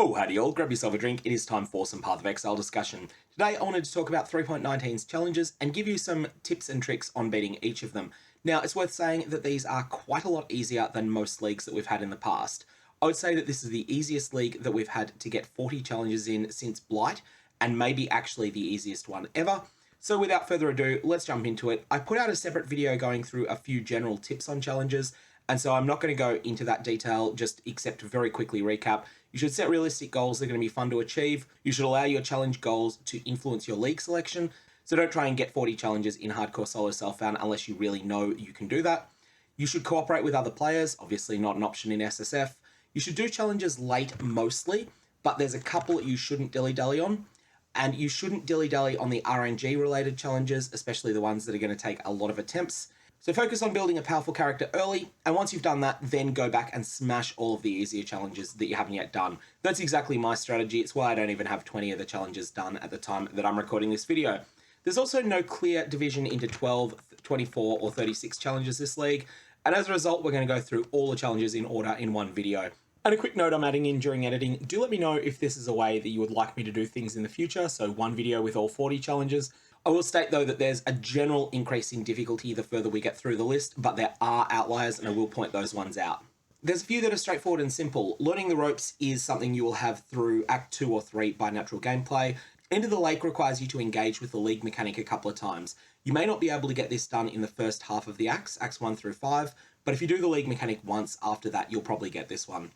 Oh, howdy all, grab yourself a drink, it is time for some PathOfExile discussion. Today I wanted to talk about 3.19's challenges and give you some tips and tricks on beating each of them. Now, it's worth saying that these are quite a lot easier than most leagues that we've had in the past. I would say that this is the easiest league that we've had to get 40 challenges in since Blight, and maybe actually the easiest one ever. So without further ado, let's jump into it. I put out a separate video going through a few general tips on challenges, and so I'm not going to go into that detail, just except to very quickly recap. You should set realistic goals that are going to be fun to achieve. You should allow your challenge goals to influence your league selection. So don't try and get 40 challenges in hardcore solo self-found unless you really know you can do that. You should cooperate with other players, obviously not an option in SSF. You should do challenges late mostly, but there's a couple that you shouldn't dilly-dally on. And you shouldn't dilly-dally on the RNG related challenges, especially the ones that are going to take a lot of attempts. So focus on building a powerful character early, and once you've done that, then go back and smash all of the easier challenges that you haven't yet done. That's exactly my strategy. It's why I don't even have 20 of the challenges done at the time that I'm recording this video. There's also no clear division into 12, 24, or 36 challenges this league, and as a result, we're going to go through all the challenges in order in one video. And a quick note I'm adding in during editing, do let me know if this is a way that you would like me to do things in the future, so one video with all 40 challenges. I will state though that there's a general increase in difficulty the further we get through the list, but there are outliers and I will point those ones out. There's a few that are straightforward and simple. Learning the ropes is something you will have through Act 2 or 3 by natural gameplay. Into the Lake requires you to engage with the league mechanic a couple of times. You may not be able to get this done in the first half of the acts, Acts 1 through 5, but if you do the league mechanic once after that, you'll probably get this one.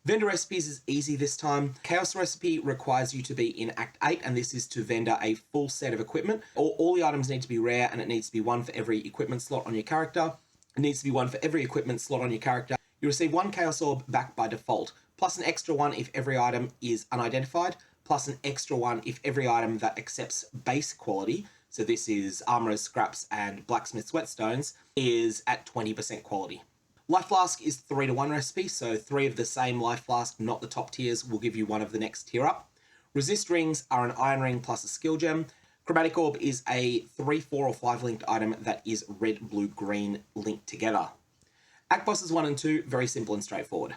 Vendor recipes is easy this time. Chaos recipe requires you to be in Act 8, and this is to vendor a full set of equipment. All the items need to be rare, and it needs to be one for every equipment slot on your character. It needs to be one for every equipment slot on your character. You receive one Chaos Orb back by default, plus an extra one if every item is unidentified, plus an extra one if every item that accepts base quality, so this is armorers, scraps, and blacksmith's whetstones, is at 20% quality. Life Flask is 3-to-1 recipe, so 3 of the same Life Flask, not the top tiers, will give you one of the next tier up. Resist Rings are an Iron Ring plus a Skill Gem. Chromatic Orb is a 3, 4, or 5 linked item that is red, blue, green linked together. Act Bosses 1 and 2, very simple and straightforward.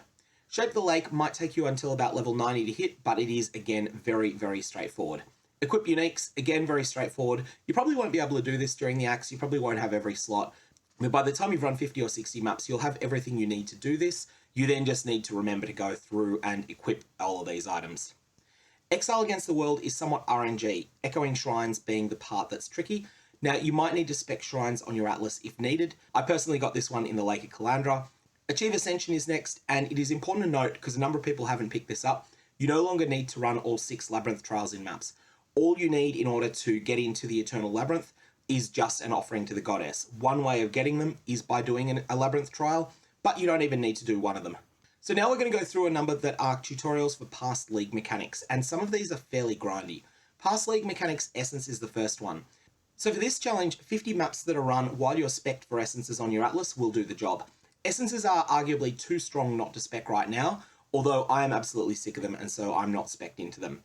Shape the Lake might take you until about level 90 to hit, but it is, again, very, very straightforward. Equip Uniques, again, very straightforward. You probably won't be able to do this during the acts, you probably won't have every slot. But by the time you've run 50 or 60 maps, you'll have everything you need to do this. You then just need to remember to go through and equip all of these items. Exile Against the World is somewhat RNG, echoing shrines being the part that's tricky. Now, you might need to spec shrines on your atlas if needed. I personally got this one in the Lake of Kalandra. Achieve Ascension is next, and it is important to note, because a number of people haven't picked this up, you no longer need to run all 6 Labyrinth trials in maps. All you need in order to get into the Eternal Labyrinth is just an offering to the goddess. One way of getting them is by doing a labyrinth trial, but you don't even need to do one of them. So now we're going to go through a number that are tutorials for past league mechanics, and some of these are fairly grindy. Past league mechanics Essence is the first one. So for this challenge, 50 maps that are run while you're spec'd for essences on your atlas will do the job. Essences are arguably too strong not to spec right now, although I am absolutely sick of them and so I'm not spec'd into them.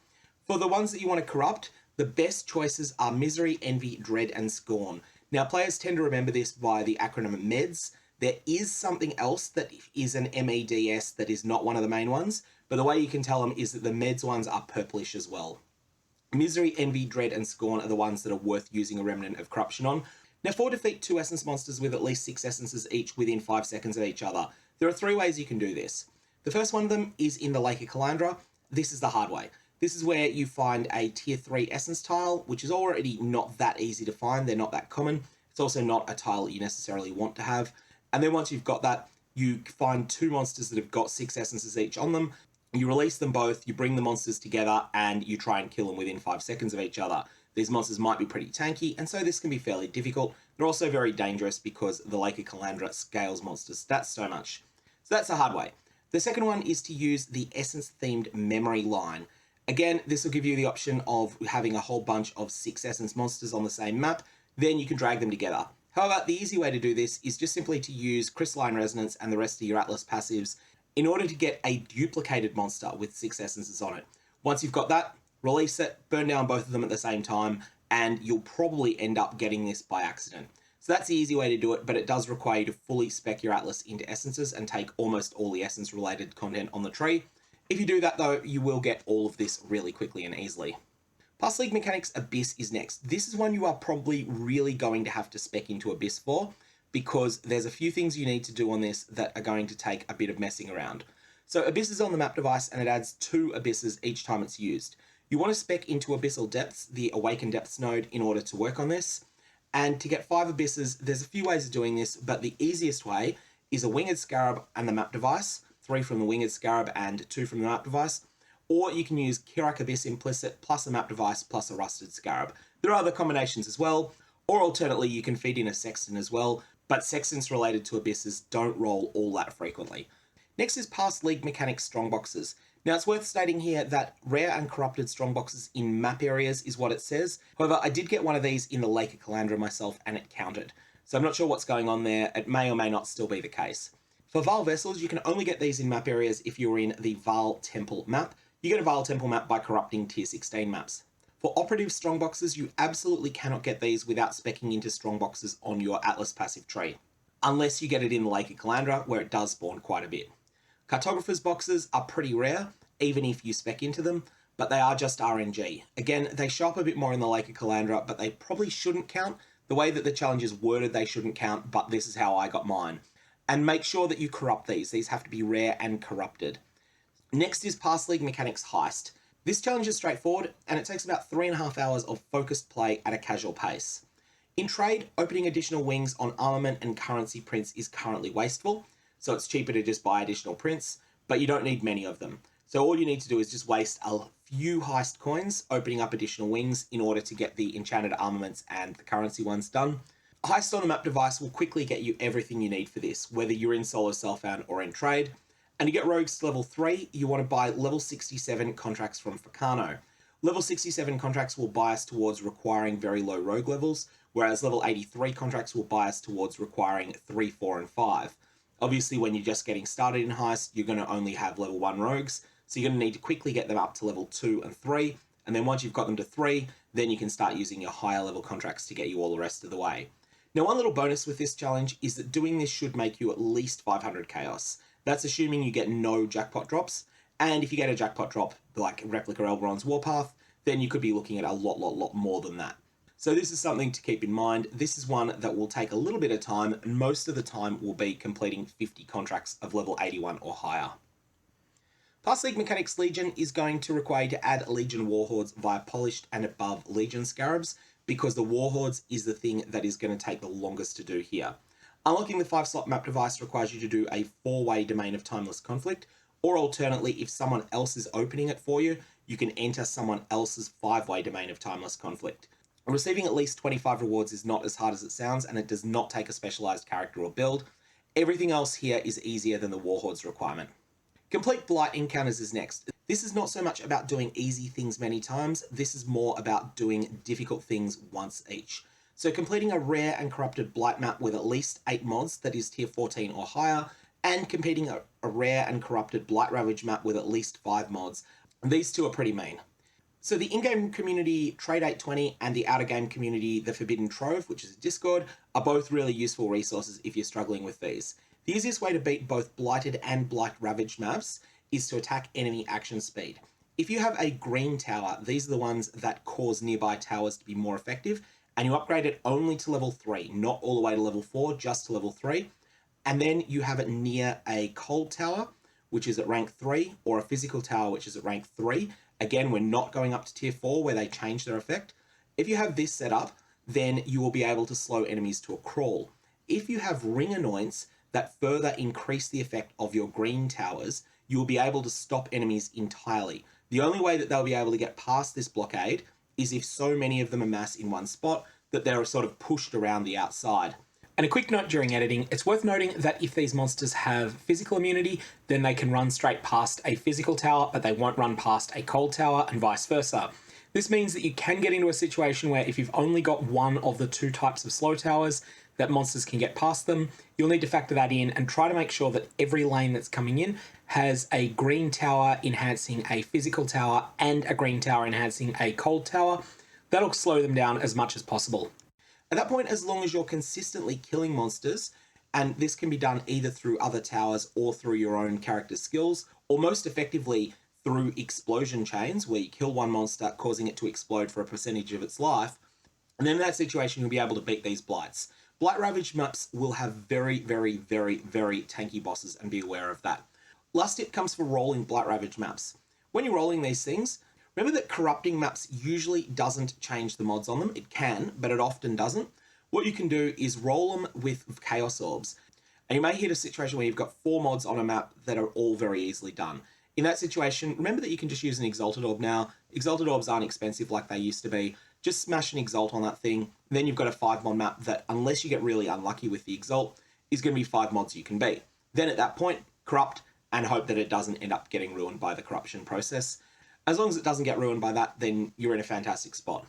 For the ones that you want to corrupt, the best choices are Misery, Envy, Dread, and Scorn. Now, players tend to remember this by the acronym MEDS. There is something else that is an MEDS that is not one of the main ones, but the way you can tell them is that the MEDS ones are purplish as well. Misery, Envy, Dread, and Scorn are the ones that are worth using a Remnant of Corruption on. Now, for defeat 2 essence monsters with at least 6 essences each within 5 seconds of each other, there are 3 ways you can do this. The first one of them is in the Lake of Kalandra. This is the hard way. This is where you find a tier 3 essence tile, which is already not that easy to find. They're not that common. It's also not a tile that you necessarily want to have. And then once you've got that, you find 2 monsters that have got 6 essences each on them. You release them both, you bring the monsters together, and you try and kill them within 5 seconds of each other. These monsters might be pretty tanky, and so this can be fairly difficult. They're also very dangerous because the Lake of Kalandra scales monsters' stats so much. So that's the hard way. The second one is to use the essence-themed memory line. Again, this will give you the option of having a whole bunch of 6 essence monsters on the same map, then you can drag them together. However, the easy way to do this is just simply to use Crystalline Resonance and the rest of your Atlas passives in order to get a duplicated monster with 6 essences on it. Once you've got that, release it, burn down both of them at the same time, and you'll probably end up getting this by accident. So that's the easy way to do it, but it does require you to fully spec your Atlas into essences and take almost all the essence-related content on the tree. If you do that though, you will get all of this really quickly and easily. Past League Mechanics Abyss is next. This is one you are probably really going to have to spec into Abyss for, because there's a few things you need to do on this that are going to take a bit of messing around. So Abyss is on the map device and it adds 2 Abysses each time it's used. You want to spec into Abyssal Depths, the Awakened Depths node, in order to work on this. And to get 5 Abysses, there's a few ways of doing this, but the easiest way is a Winged Scarab and the map device, 3 from the Winged Scarab and 2 from the map device. Or you can use Kirak Abyss Implicit plus a map device plus a Rusted Scarab. There are other combinations as well, or alternately you can feed in a Sexton as well, but Sextons related to Abysses don't roll all that frequently. Next is Past League Mechanics Strongboxes. Now it's worth stating here that rare and corrupted strongboxes in map areas is what it says. However, I did get one of these in the Lake of Kalandra myself and it counted. So I'm not sure what's going on there. It may or may not still be the case. For Vaal Vessels, you can only get these in map areas if you're in the Vaal Temple map. You get a Vaal Temple map by corrupting tier 16 maps. For operative strongboxes, you absolutely cannot get these without speccing into strongboxes on your Atlas passive tree, unless you get it in the Lake of Kalandra, where it does spawn quite a bit. Cartographer's boxes are pretty rare, even if you spec into them, but they are just RNG. Again, they show up a bit more in the Lake of Kalandra, but they probably shouldn't count. The way that the challenge is worded, they shouldn't count, but this is how I got mine. And make sure that you corrupt these. These have to be rare and corrupted. Next is Past League Mechanics Heist. This challenge is straightforward, and it takes about 3.5 hours of focused play at a casual pace. In trade, opening additional wings on armament and currency prints is currently wasteful, so it's cheaper to just buy additional prints, but you don't need many of them. So all you need to do is just waste a few Heist coins, opening up additional wings in order to get the enchanted armaments and the currency ones done. Heist on the map device will quickly get you everything you need for this, whether you're in solo self-found or in trade. And to get rogues to level 3, you want to buy level 67 contracts from Furcano. Level 67 contracts will bias towards requiring very low rogue levels, whereas level 83 contracts will bias towards requiring 3, 4, and 5. Obviously, when you're just getting started in Heist, you're going to only have level 1 rogues, so you're going to need to quickly get them up to level 2 and 3, and then once you've got them to 3, then you can start using your higher level contracts to get you all the rest of the way. Now, one little bonus with this challenge is that doing this should make you at least 500 chaos. That's assuming you get no jackpot drops, and if you get a jackpot drop, like Replica Elrond's Warpath, then you could be looking at a lot more than that. So this is something to keep in mind. This is one that will take a little bit of time, and most of the time will be completing 50 contracts of level 81 or higher. Past League Mechanics Legion is going to require you to add Legion Warhordes via polished and above Legion Scarabs, because the Warhordes is the thing that is going to take the longest to do here. Unlocking the 5-slot map device requires you to do a 4-way Domain of Timeless Conflict, or alternately, if someone else is opening it for you, you can enter someone else's 5-way Domain of Timeless Conflict. Receiving at least 25 rewards is not as hard as it sounds, and it does not take a specialized character or build. Everything else here is easier than the Warhordes requirement. Complete Blight encounters is next. This is not so much about doing easy things many times, this is more about doing difficult things once each. So completing a rare and corrupted Blight map with at least 8 mods, that is tier 14 or higher, and completing a rare and corrupted Blight Ravage map with at least 5 mods. These two are pretty mean. So the in-game community Trade 820 and the out-of-game community The Forbidden Trove, which is a Discord, are both really useful resources if you're struggling with these. The easiest way to beat both Blighted and Blight Ravaged maps is to attack enemy action speed. If you have a green tower, these are the ones that cause nearby towers to be more effective, and you upgrade it only to level 3, not all the way to level 4, just to level 3. And then you have it near a cold tower, which is at rank 3, or a physical tower, which is at rank 3. Again, we're not going up to tier 4 where they change their effect. If you have this set up, then you will be able to slow enemies to a crawl. If you have ring annoyance that further increase the effect of your green towers, you will be able to stop enemies entirely. The only way that they'll be able to get past this blockade is if so many of them amass in one spot that they're sort of pushed around the outside. And a quick note during editing, it's worth noting that if these monsters have physical immunity, then they can run straight past a physical tower, but they won't run past a cold tower and vice versa. This means that you can get into a situation where if you've only got one of the 2 types of slow towers, that monsters can get past them. You'll need to factor that in and try to make sure that every lane that's coming in has a green tower enhancing a physical tower and a green tower enhancing a cold tower. That'll slow them down as much as possible. At that point, as long as you're consistently killing monsters, and this can be done either through other towers or through your own character skills, or most effectively through explosion chains, where you kill one monster, causing it to explode for a percentage of its life. And then in that situation, you'll be able to beat these Blights. Blight Ravaged maps will have very, very, very, very tanky bosses, and be aware of that. Last tip comes for rolling Blight Ravaged maps. When you're rolling these things, remember that corrupting maps usually doesn't change the mods on them. It can, but it often doesn't. What you can do is roll them with Chaos Orbs. And you may hit a situation where you've got 4 mods on a map that are all very easily done. In that situation, remember that you can just use an Exalted Orb now. Exalted Orbs aren't expensive like they used to be. Just smash an Exalt on that thing. Then you've got a 5 mod map that, unless you get really unlucky with the Exalt, is going to be 5 mods you can beat. Then at that point, corrupt and hope that it doesn't end up getting ruined by the corruption process. As long as it doesn't get ruined by that, then you're in a fantastic spot.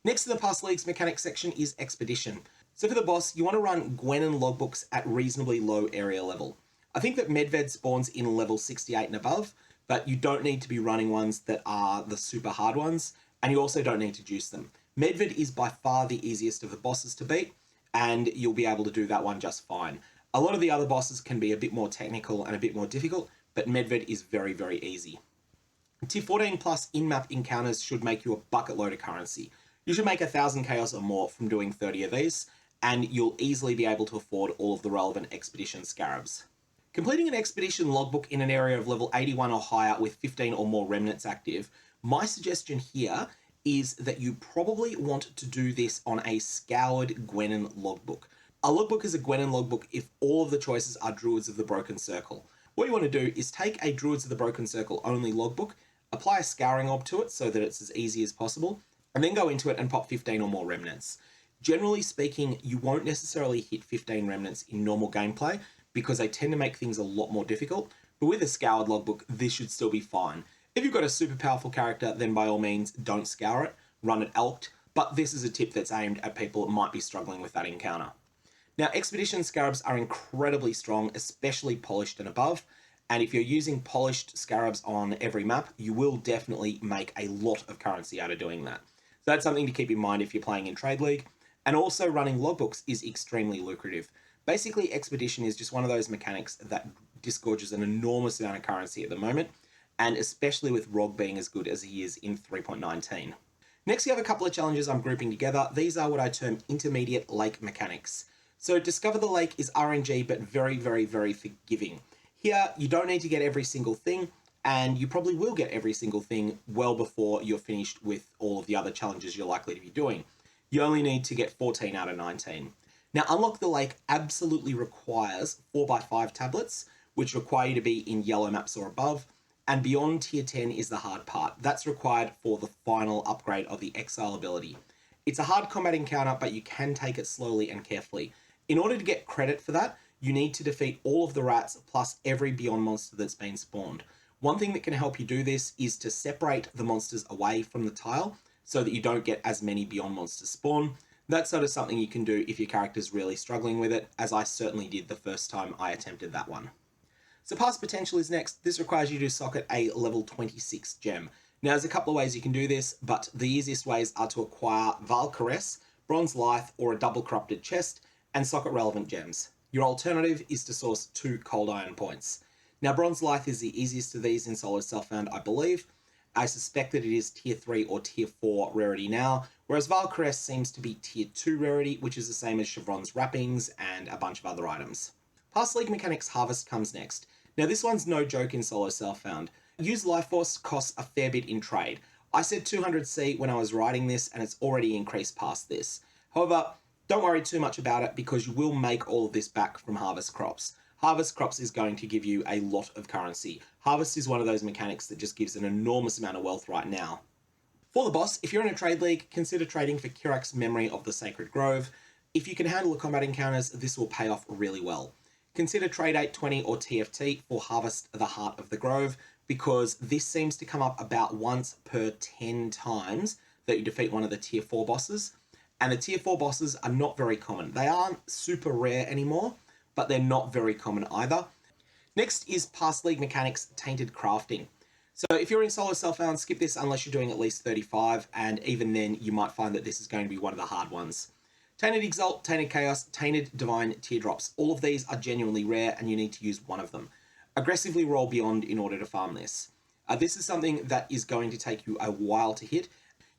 Next to the Past Leagues mechanics section is Expedition. So for the boss, you want to run Gwen and logbooks at reasonably low area level. I think that Medved spawns in level 68 and above, but you don't need to be running ones that are the super hard ones, and you also don't need to juice them. Medved is by far the easiest of the bosses to beat, and you'll be able to do that one just fine. A lot of the other bosses can be a bit more technical and a bit more difficult, but Medved is very, very easy. Tier 14 plus in-map encounters should make you a bucket load of currency. You should make 1,000 chaos or more from doing 30 of these, and you'll easily be able to afford all of the relevant expedition scarabs. Completing an expedition logbook in an area of level 81 or higher with 15 or more remnants active, my suggestion here is that you probably want to do this on a scoured Gwenin logbook. A logbook is a Gwenin logbook if all of the choices are Druids of the Broken Circle. What you want to do is take a Druids of the Broken Circle only logbook, apply a scouring orb to it so that it's as easy as possible, and then go into it and pop 15 or more remnants. Generally speaking, you won't necessarily hit 15 remnants in normal gameplay because they tend to make things a lot more difficult, but with a scoured logbook, this should still be fine. If you've got a super powerful character, then by all means, don't scour it, run it elked, but this is a tip that's aimed at people that might be struggling with that encounter. Now, Expedition Scarabs are incredibly strong, especially polished and above, and if you're using polished scarabs on every map, you will definitely make a lot of currency out of doing that. So that's something to keep in mind if you're playing in Trade League. And also running logbooks is extremely lucrative. Basically, Expedition is just one of those mechanics that disgorges an enormous amount of currency at the moment, and especially with Rog being as good as he is in 3.19. Next, you have a couple of challenges I'm grouping together. These are what I term intermediate lake mechanics. So Discover the Lake is RNG, but very, very, very forgiving. Here, you don't need to get every single thing, and you probably will get every single thing well before you're finished with all of the other challenges you're likely to be doing. You only need to get 14 out of 19. Now, Unlock the Lake absolutely requires 4x5 tablets, which require you to be in yellow maps or above, and beyond tier 10 is the hard part. That's required for the final upgrade of the Exile ability. It's a hard combat encounter, but you can take it slowly and carefully. In order to get credit for that, you need to defeat all of the rats plus every Beyond monster that's been spawned. One thing that can help you do this is to separate the monsters away from the tile so that you don't get as many Beyond monsters spawn. That's sort of something you can do if your character's really struggling with it, as I certainly did the first time I attempted that one. Surpassed Potential is next. This requires you to socket a level 26 gem. Now, there's a couple of ways you can do this, but the easiest ways are to acquire Valkyries, Bronze Lithe, or a double corrupted chest, and socket relevant gems. Your alternative is to source 2 cold iron points. Now, Bronze Lithe is the easiest of these in solo self-found, I believe. I suspect that it is tier 3 or tier 4 rarity now, whereas Valkyries seems to be tier 2 rarity, which is the same as Chevron's wrappings and a bunch of other items. Past League Mechanics Harvest comes next. Now, this one's no joke in solo self-found. Use Lifeforce costs a fair bit in trade. I said 200C when I was writing this, and it's already increased past this. However, don't worry too much about it because you will make all of this back from Harvest Crops. Harvest Crops is going to give you a lot of currency. Harvest is one of those mechanics that just gives an enormous amount of wealth right now. For the boss, if you're in a trade league, consider trading for Kirak's Memory of the Sacred Grove. If you can handle the combat encounters, this will pay off really well. Consider Trade 820 or TFT for Harvest the Heart of the Grove, because this seems to come up about once per 10 times that you defeat one of the tier 4 bosses. And the tier 4 bosses are not very common. They aren't super rare anymore, but they're not very common either. Next is Past League Mechanics Tainted Crafting. So if you're in solo self-found, skip this unless you're doing at least 35, and even then you might find that this is going to be one of the hard ones. Tainted Exalt, Tainted Chaos, Tainted Divine Teardrops. All of these are genuinely rare and you need to use one of them. Aggressively roll Beyond in order to farm this. This is something that is going to take you a while to hit.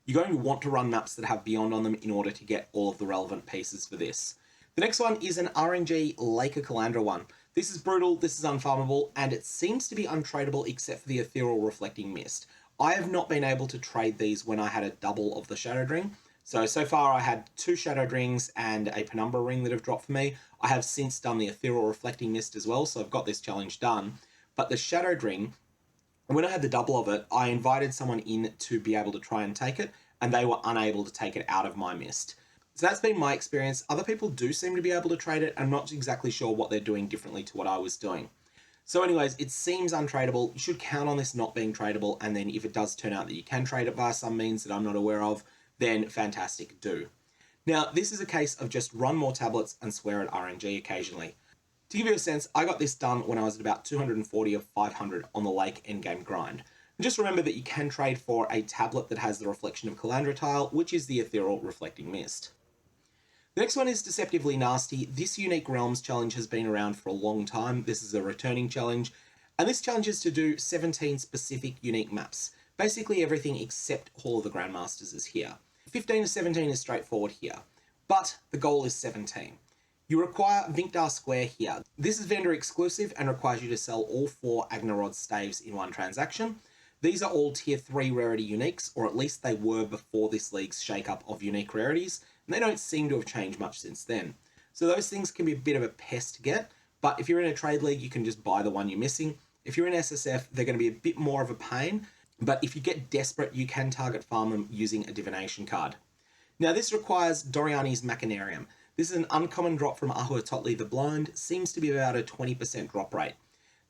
You're going to want to run maps that have Beyond on them in order to get all of the relevant pieces for this. The next one is an RNG Lake of Kalandra one. This is brutal, this is unfarmable, and it seems to be untradeable except for the Ethereal Reflecting Mist. I have not been able to trade these when I had a double of the Shadowed Ring. So far I had 2 Shadowed Rings and a Penumbra Ring that have dropped for me. I have since done the Ethereal Reflecting Mist as well, so I've got this challenge done. But the Shadowed Ring, when I had the double of it, I invited someone in to be able to try and take it, and they were unable to take it out of my mist. So that's been my experience. Other people do seem to be able to trade it. I'm not exactly sure what they're doing differently to what I was doing. So anyways, it seems untradeable. You should count on this not being tradable, and then if it does turn out that you can trade it via some means that I'm not aware of, then fantastic, do. Now, this is a case of just run more tablets and swear at RNG occasionally. To give you a sense, I got this done when I was at about 240 of 500 on the Lake Endgame grind. And just remember that you can trade for a tablet that has the Reflection of Kalandra tile, which is the Ethereal Reflecting Mist. The next one is Deceptively Nasty. This Unique Realms challenge has been around for a long time. This is a returning challenge, and this challenge is to do 17 specific unique maps. Basically everything except Hall of the Grandmasters is here. 15 to 17 is straightforward here, but the goal is 17. You require Vinktar Square here. This is vendor exclusive and requires you to sell all 4 Agnerod staves in one transaction. These are all tier 3 rarity uniques, or at least they were before this league's shake-up of unique rarities, and they don't seem to have changed much since then. So those things can be a bit of a pest to get, but if you're in a trade league, you can just buy the one you're missing. If you're in SSF, they're going to be a bit more of a pain, but if you get desperate, you can target farm them using a divination card. Now this requires Doryani's Machinarium. This is an uncommon drop from Ahuatotli the Blind, seems to be about a 20% drop rate.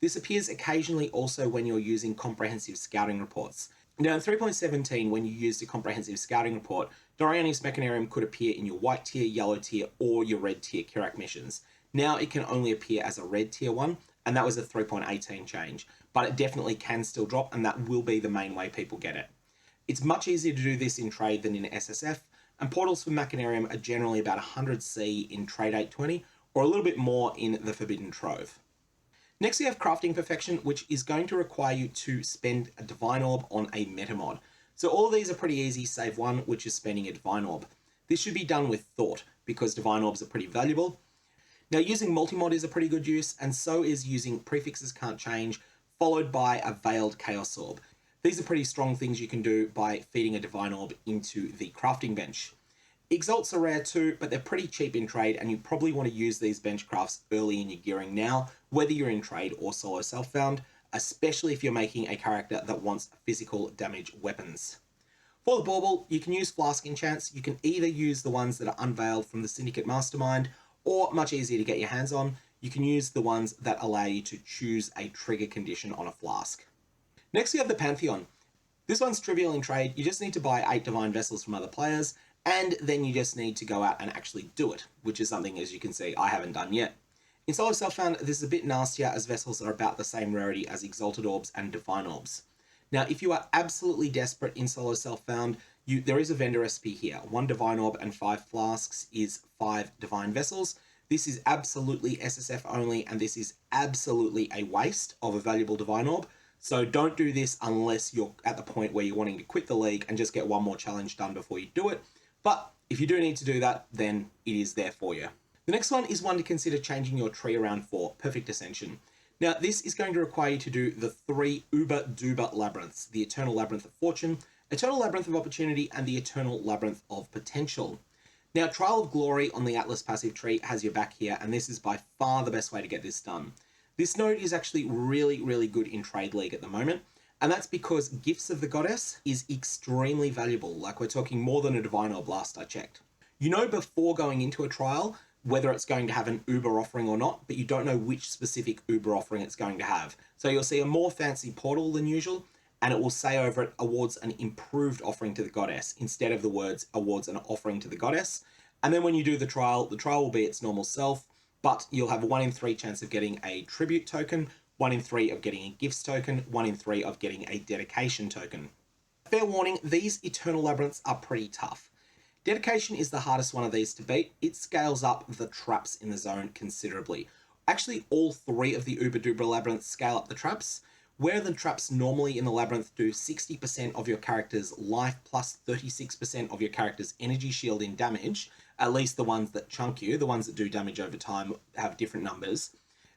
This appears occasionally also when you're using comprehensive scouting reports. Now in 3.17, when you used a comprehensive scouting report, Doryani's Machinarium could appear in your white tier, yellow tier, or your red tier Kirak missions. Now it can only appear as a red tier one, and that was a 3.18 change, but it definitely can still drop, and that will be the main way people get it. It's much easier to do this in trade than in SSF, and portals for Machinarium are generally about 100C in Trade 820, or a little bit more in the Forbidden Trove. Next we have Crafting Perfection, which is going to require you to spend a Divine Orb on a Metamod. So all of these are pretty easy, save one, which is spending a Divine Orb. This should be done with thought, because Divine Orbs are pretty valuable. Now using Multimod is a pretty good use, and so is using Prefixes Can't Change, followed by a Veiled Chaos Orb. These are pretty strong things you can do by feeding a Divine Orb into the crafting bench. Exalts are rare too, but they're pretty cheap in trade, and you probably want to use these bench crafts early in your gearing now, whether you're in trade or solo self-found, especially if you're making a character that wants physical damage weapons. For the bauble, you can use Flask Enchants. You can either use the ones that are unveiled from the Syndicate Mastermind, or much easier to get your hands on, you can use the ones that allow you to choose a trigger condition on a flask. Next we have the Pantheon. This one's trivial in trade. You just need to buy 8 Divine Vessels from other players, and then you just need to go out and actually do it, which is something, as you can see, I haven't done yet. In Solo Self-Found, this is a bit nastier, as Vessels are about the same rarity as Exalted Orbs and Divine Orbs. Now, if you are absolutely desperate in Solo Self-Found, there is a vendor recipe here. 1 Divine Orb and 5 Flasks is 5 Divine Vessels. This is absolutely SSF only, and this is absolutely a waste of a valuable Divine Orb. So don't do this unless you're at the point where you're wanting to quit the league and just get one more challenge done before you do it. But if you do need to do that, then it is there for you. The next one is one to consider changing your tree around for, Perfect Ascension. Now, this is going to require you to do the 3 Uber Duber Labyrinths, the Eternal Labyrinth of Fortune, Eternal Labyrinth of Opportunity, and the Eternal Labyrinth of Potential. Now, Trial of Glory on the Atlas passive tree has your back here, and this is by far the best way to get this done. This node is actually really, really good in Trade League at the moment, and that's because Gifts of the Goddess is extremely valuable. Like, we're talking more than a Divine Orb last I checked. You know before going into a trial whether it's going to have an Uber offering or not, but you don't know which specific Uber offering it's going to have. So you'll see a more fancy portal than usual, and it will say over it, awards an improved offering to the goddess, instead of the words, awards an offering to the goddess. And then when you do the trial will be its normal self, but you'll have a 1 in 3 chance of getting a tribute token, 1 in 3 of getting a gifts token, 1 in 3 of getting a dedication token. Fair warning, these Eternal Labyrinths are pretty tough. Dedication is the hardest one of these to beat. It scales up the traps in the zone considerably. Actually, all 3 of the Uber Duber Labyrinths scale up the traps. where the traps normally in the Labyrinth do 60% of your character's life plus 36% of your character's energy shield in damage, at least the ones that chunk you, the ones that do damage over time have different numbers.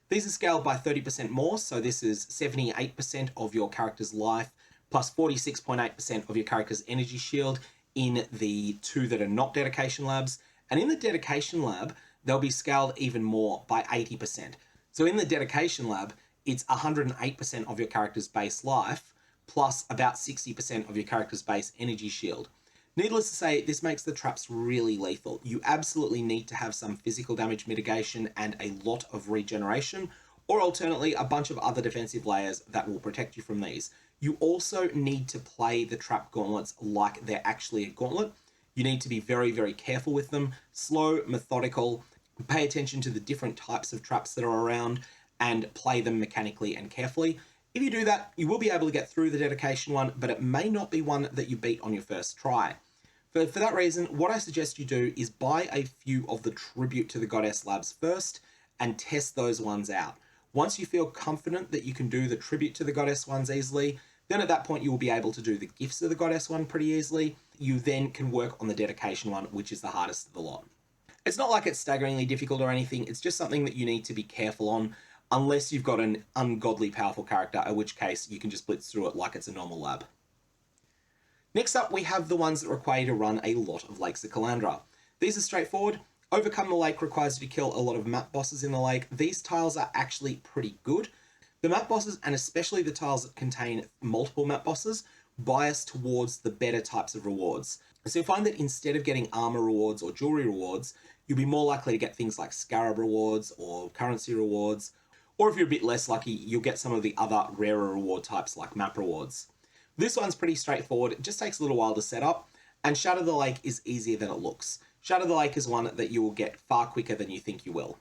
These are scaled by 30% more, so this is 78% of your character's life plus 46.8% of your character's energy shield in the two that are not dedication labs. And in the dedication lab, they'll be scaled even more by 80%. So in the dedication lab, it's 108% of your character's base life plus about 60% of your character's base energy shield. Needless to say, this makes the traps really lethal. You absolutely need to have some physical damage mitigation and a lot of regeneration, or alternately, a bunch of other defensive layers that will protect you from these. You also need to play the trap gauntlets like they're actually a gauntlet. You need to be very, very careful with them, slow, methodical, pay attention to the different types of traps that are around, and play them mechanically and carefully. If you do that, you will be able to get through the dedication one, but it may not be one that you beat on your first try. For that reason, what I suggest you do is buy a few of the Tribute to the Goddess labs first and test those ones out. Once you feel confident that you can do the Tribute to the Goddess ones easily, then at that point you will be able to do the Gifts of the Goddess one pretty easily. You then can work on the dedication one, which is the hardest of the lot. It's not like it's staggeringly difficult or anything, it's just something that you need to be careful on, unless you've got an ungodly powerful character, in which case you can just blitz through it like it's a normal lab. Next up, we have the ones that require you to run a lot of Lakes of Kalandra. These are straightforward. Overcome the Lake requires you to kill a lot of map bosses in the lake. These tiles are actually pretty good. The map bosses, and especially the tiles that contain multiple map bosses, bias towards the better types of rewards. So you'll find that instead of getting armor rewards or jewelry rewards, you'll be more likely to get things like scarab rewards or currency rewards, or if you're a bit less lucky, you'll get some of the other rarer reward types like map rewards. This one's pretty straightforward, it just takes a little while to set up, and Shatter the Lake is easier than it looks. Shatter the Lake is one that you will get far quicker than you think you will.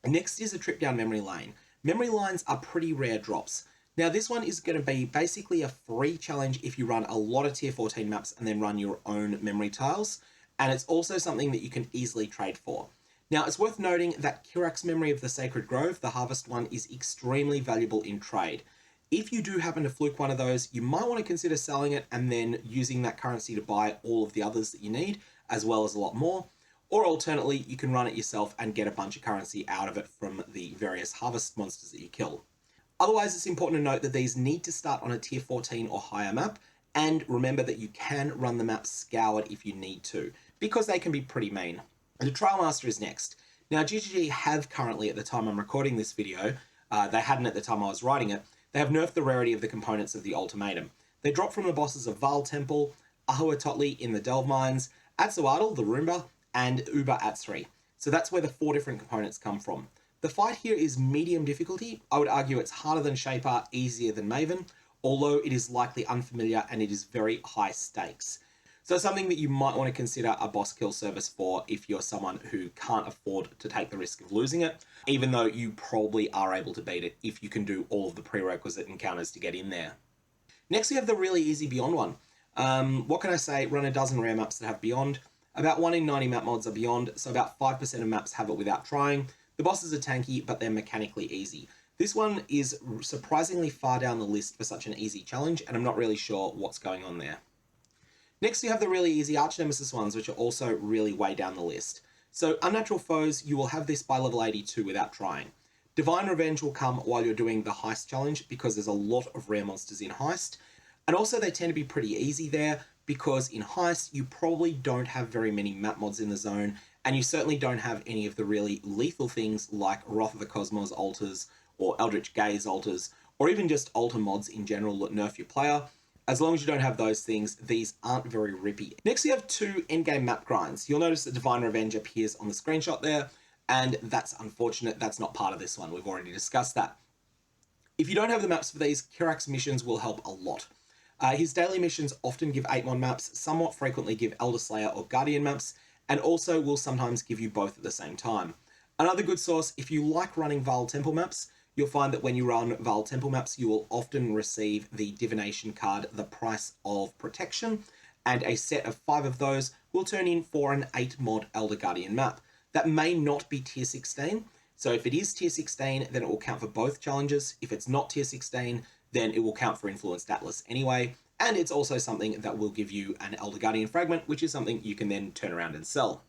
Next is a trip down memory lane. Memory lines are pretty rare drops. Now this one is going to be basically a free challenge if you run a lot of tier 14 maps and then run your own memory tiles, and it's also something that you can easily trade for. Now it's worth noting that Kirak's Memory of the Sacred Grove, the Harvest one, is extremely valuable in trade. If you do happen to fluke one of those, you might want to consider selling it and then using that currency to buy all of the others that you need, as well as a lot more. Or alternately, you can run it yourself and get a bunch of currency out of it from the various harvest monsters that you kill. Otherwise, it's important to note that these need to start on a tier 14 or higher map, and remember that you can run the map scoured if you need to, because they can be pretty mean. The Trial Master is next. Now, GGG have currently, at the time I'm recording this video, they hadn't at the time I was writing it, they have nerfed the rarity of the components of the Ultimatum. They drop from the bosses of Val Temple, Ahuatotli in the Delve Mines, Atsuadal, the Roomba, and Uber Atsri. So that's where the 4 different components come from. The fight here is medium difficulty. I would argue it's harder than Shaper, easier than Maven, although it is likely unfamiliar and it is very high stakes. So something that you might want to consider a boss kill service for if you're someone who can't afford to take the risk of losing it, even though you probably are able to beat it if you can do all of the prerequisite encounters to get in there. Next we have the really easy Beyond one. What can I say? Run a dozen rare maps that have Beyond. About 1 in 90 map mods are Beyond, so about 5% of maps have it without trying. The bosses are tanky, but they're mechanically easy. This one is surprisingly far down the list for such an easy challenge, and I'm not really sure what's going on there. Next, you have the really easy Arch Nemesis ones, which are also really way down the list. So, Unnatural Foes, you will have this by level 82 without trying. Divine Revenge will come while you're doing the Heist challenge, because there's a lot of rare monsters in Heist. And also, they tend to be pretty easy there, because in Heist, you probably don't have very many map mods in the zone, and you certainly don't have any of the really lethal things like Wrath of the Cosmos altars, or Eldritch Gaze altars, or even just altar mods in general that nerf your player. As long as you don't have those things, these aren't very rippy. Next, we have 2 endgame map grinds. You'll notice that Divine Revenge appears on the screenshot there, and that's unfortunate. That's not part of this one. We've already discussed that. If you don't have the maps for these, Kirak's missions will help a lot. His daily missions often give 8-mod maps, somewhat frequently give Elder Slayer or Guardian maps, and also will sometimes give you both at the same time. Another good source, if you like running Val Temple maps, you'll find that when you run Val Temple maps, you will often receive the divination card, the Price of Protection, and a set of 5 of those will turn in for an 8-mod Elder Guardian map. That may not be tier 16, so if it is tier 16, then it will count for both challenges. If it's not tier 16, then it will count for Influenced Atlas anyway. And it's also something that will give you an Elder Guardian fragment, which is something you can then turn around and sell.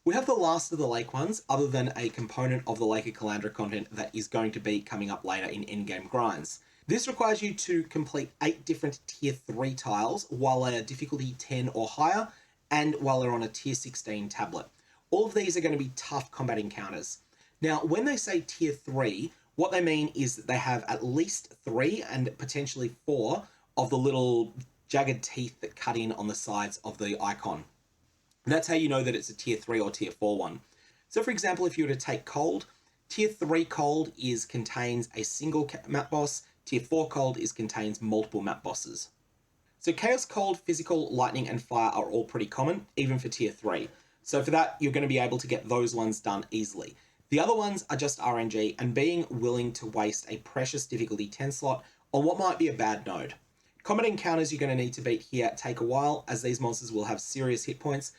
We have the last of the Lake ones, other than a component of the Lake of Kalandra content that is going to be coming up later in endgame grinds. This requires you to complete 8 different tier 3 tiles while they are difficulty 10 or higher, and while they're on a tier 16 tablet. All of these are going to be tough combat encounters. Now, when they say tier 3, what they mean is that they have at least 3 and potentially 4 of the little jagged teeth that cut in on the sides of the icon. And that's how you know that it's a tier 3 or tier 4 one. So for example, if you were to take Cold, tier 3 Cold contains a single map boss, tier 4 Cold contains multiple map bosses. So Chaos Cold, Physical, Lightning, and Fire are all pretty common, even for tier 3. So for that, you're going to be able to get those ones done easily. The other ones are just RNG and being willing to waste a precious difficulty 10 slot on what might be a bad node. Combat encounters you're going to need to beat here take a while, as these monsters will have serious hit points,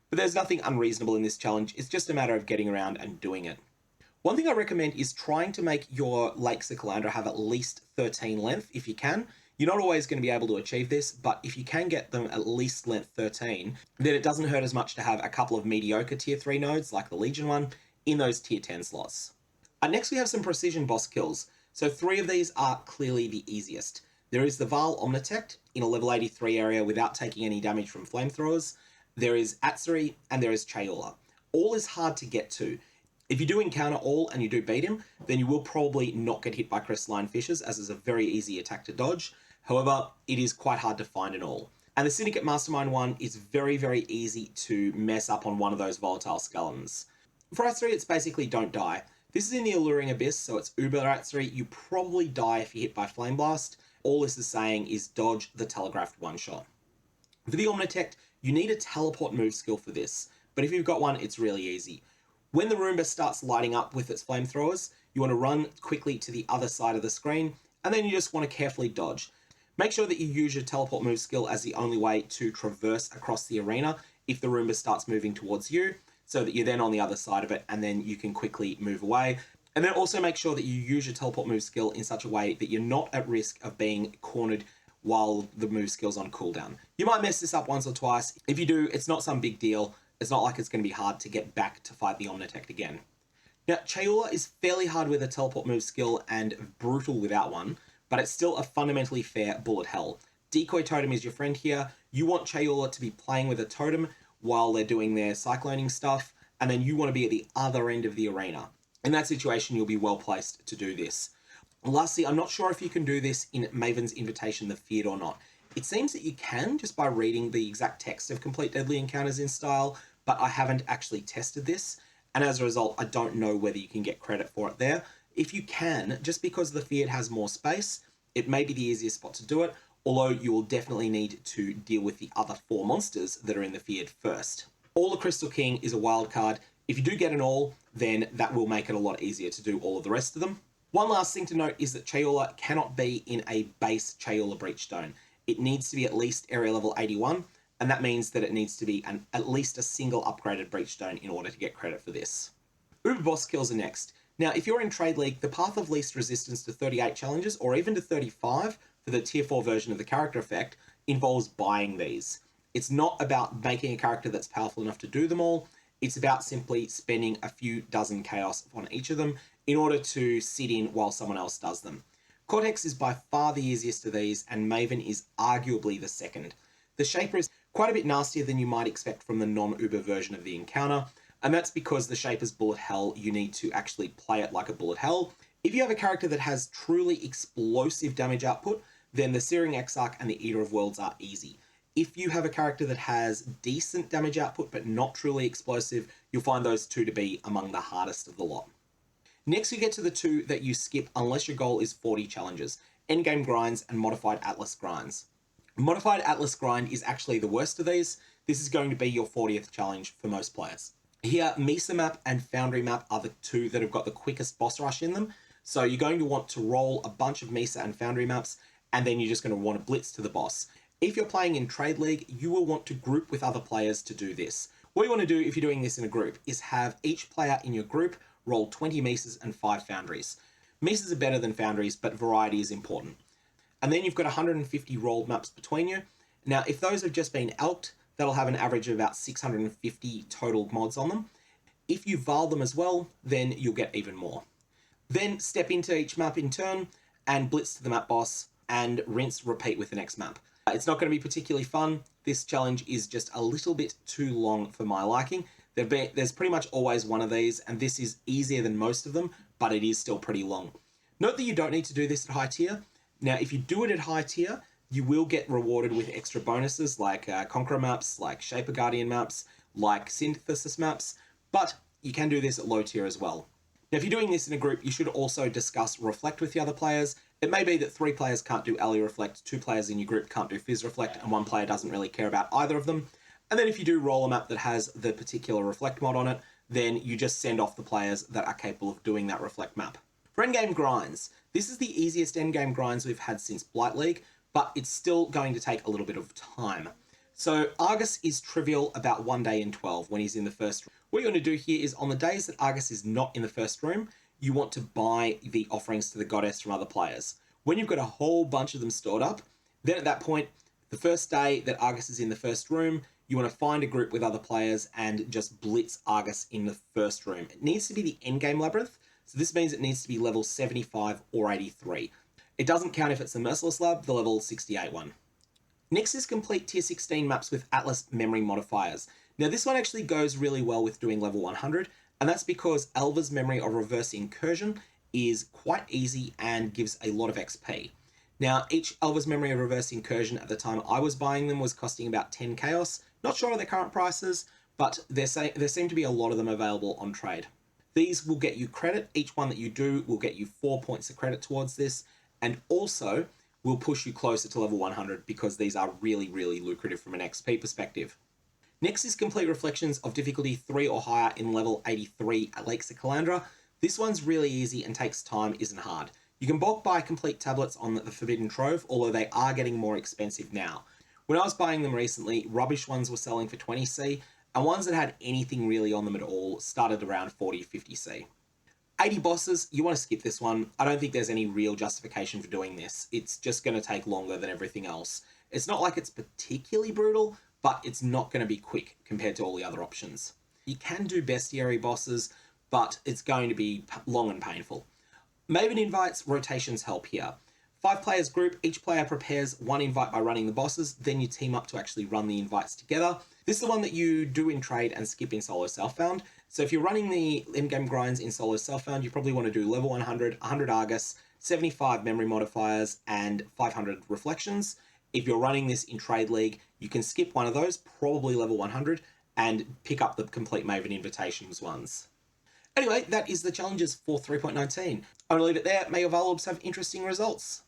but there's nothing unreasonable in this challenge. It's just a matter of getting around and doing it. One thing I recommend is trying to make your Lakes of Kalandra have at least 13 length if you can. You're not always going to be able to achieve this, but if you can get them at least length 13, then it doesn't hurt as much to have a couple of mediocre tier 3 nodes, like the Legion one, in those tier 10 slots. Next we have some precision boss kills. So 3 of these are clearly the easiest. There is the Vaal Omnitect in a level 83 area without taking any damage from flamethrowers. There is Atsuri, and there is Chayula. All is hard to get to. If you do encounter all and you do beat him, then you will probably not get hit by crystalline fishes, as it's a very easy attack to dodge. However, it is quite hard to find an all. And the Syndicate Mastermind one is very, very easy to mess up on one of those volatile skeletons. For Atsuri, it's basically don't die. This is in the Alluring Abyss, so it's Uber Atsuri. You probably die if you're hit by Flame Blast. All this is saying is dodge the telegraphed one-shot. For the Omnitect, you need a teleport move skill for this, but if you've got one, it's really easy. When the Roomba starts lighting up with its flamethrowers, you want to run quickly to the other side of the screen, and then you just want to carefully dodge. Make sure that you use your teleport move skill as the only way to traverse across the arena if the Roomba starts moving towards you, so that you're then on the other side of it, and then you can quickly move away. And then also make sure that you use your teleport move skill in such a way that you're not at risk of being cornered while the move skill's on cooldown. You might mess this up once or twice. If you do, it's not some big deal. It's not like it's going to be hard to get back to fight the Omnitect again. Now, Chayula is fairly hard with a teleport move skill and brutal without one, but it's still a fundamentally fair bullet hell. Decoy Totem is your friend here. You want Chayula to be playing with a totem while they're doing their cycloning stuff, and then you want to be at the other end of the arena. In that situation, you'll be well placed to do this. Lastly, I'm not sure if you can do this in Maven's Invitation the Feared or not. It seems that you can just by reading the exact text of Complete Deadly Encounters in style, but I haven't actually tested this, and as a result, I don't know whether you can get credit for it there. If you can, just because the Feared has more space, it may be the easiest spot to do it, although you will definitely need to deal with the other 4 monsters that are in the Feared first. All the Crystal King is a wild card. If you do get an all, then that will make it a lot easier to do all of the rest of them. One last thing to note is that Chayula cannot be in a base Chayula Breachstone. It needs to be at least area level 81, and that means that it needs to be at least a single upgraded Breachstone in order to get credit for this. Uber boss kills are next. Now, if you're in Trade League, the path of least resistance to 38 challenges, or even to 35 for the tier 4 version of the character effect, involves buying these. It's not about making a character that's powerful enough to do them all. It's about simply spending a few dozen chaos on each of them in order to sit in while someone else does them. Cortex is by far the easiest of these, and Maven is arguably the second. The Shaper is quite a bit nastier than you might expect from the non-Uber version of the encounter, and that's because the Shaper's bullet hell, you need to actually play it like a bullet hell. If you have a character that has truly explosive damage output, then the Searing Exarch and the Eater of Worlds are easy. If you have a character that has decent damage output but not truly explosive, you'll find those two to be among the hardest of the lot. Next we get to the 2 that you skip unless your goal is 40 challenges, Endgame Grinds and Modified Atlas Grinds. Modified Atlas Grind is actually the worst of these. This is going to be your 40th challenge for most players. Here, Mesa Map and Foundry Map are the 2 that have got the quickest boss rush in them, so you're going to want to roll a bunch of Mesa and Foundry Maps, and then you're just going to want to blitz to the boss. If you're playing in Trade League, you will want to group with other players to do this. What you want to do if you're doing this in a group is have each player in your group roll 20 Mesas and 5 Foundries. Mesas are better than Foundries, but variety is important. and then you've got 150 rolled maps between you. Now, if those have just been elked, that'll have an average of about 650 total mods on them. If you Val them as well, then you'll get even more. Then step into each map in turn and blitz to the map boss and rinse, repeat with the next map. It's not going to be particularly fun. This challenge is just a little bit too long for my liking. There's pretty much always one of these, and this is easier than most of them, but it is still pretty long. Note that you don't need to do this at high tier. Now, if you do it at high tier, you will get rewarded with extra bonuses like Conqueror maps, like Shaper Guardian maps, like Synthesis maps, but you can do this at low tier as well. Now, if you're doing this in a group, you should also discuss Reflect with the other players. It may be that 3 players can't do Ali Reflect, 2 players in your group can't do Fizz Reflect, and 1 player doesn't really care about either of them. And then if you do roll a map that has the particular Reflect mod on it, then you just send off the players that are capable of doing that Reflect map. For endgame grinds, this is the easiest endgame grinds we've had since Blight League, but it's still going to take a little bit of time. So Argus is trivial about 1 day in 12 when he's in the first room. What you want to do here is on the days that Argus is not in the first room, you want to buy the offerings to the goddess from other players. When you've got a whole bunch of them stored up, then at that point, the first day that Argus is in the first room, you want to find a group with other players and just blitz Argus in the first room. It needs to be the endgame labyrinth, so this means it needs to be level 75 or 83. It doesn't count if it's the Merciless Lab, the level 68 one. Next is complete tier 16 maps with Atlas memory modifiers. Now this one actually goes really well with doing level 100, and that's because Elva's memory of reverse incursion is quite easy and gives a lot of XP. Now each Elva's memory of reverse incursion at the time I was buying them was costing about 10 chaos. Not sure of their current prices, but there seem to be a lot of them available on trade. These will get you credit. Each one that you do will get you 4 points of credit towards this, and also will push you closer to level 100 because these are really, really lucrative from an XP perspective. Next is complete reflections of difficulty 3 or higher in level 83 at Lakes of Kalandra. This one's really easy and takes time, isn't hard. You can bulk buy complete tablets on the Forbidden Trove, although they are getting more expensive now. When I was buying them recently, rubbish ones were selling for 20C, and ones that had anything really on them at all started around 40-50C. 80 bosses, you want to skip this one. I don't think there's any real justification for doing this. It's just going to take longer than everything else. It's not like it's particularly brutal, but it's not going to be quick compared to all the other options. You can do bestiary bosses, but it's going to be long and painful. Maven invites, rotations help here. 5 players group, each player prepares 1 invite by running the bosses, then you team up to actually run the invites together. This is the one that you do in trade and skip in solo self-found. So if you're running the endgame grinds in solo self-found, you probably want to do level 100, 100 Argus, 75 memory modifiers, and 500 reflections. If you're running this in Trade League, you can skip one of those, probably level 100, and pick up the complete Maven Invitations ones. Anyway, that is the challenges for 3.19. I'm going to leave it there. May your Val Orbs have interesting results.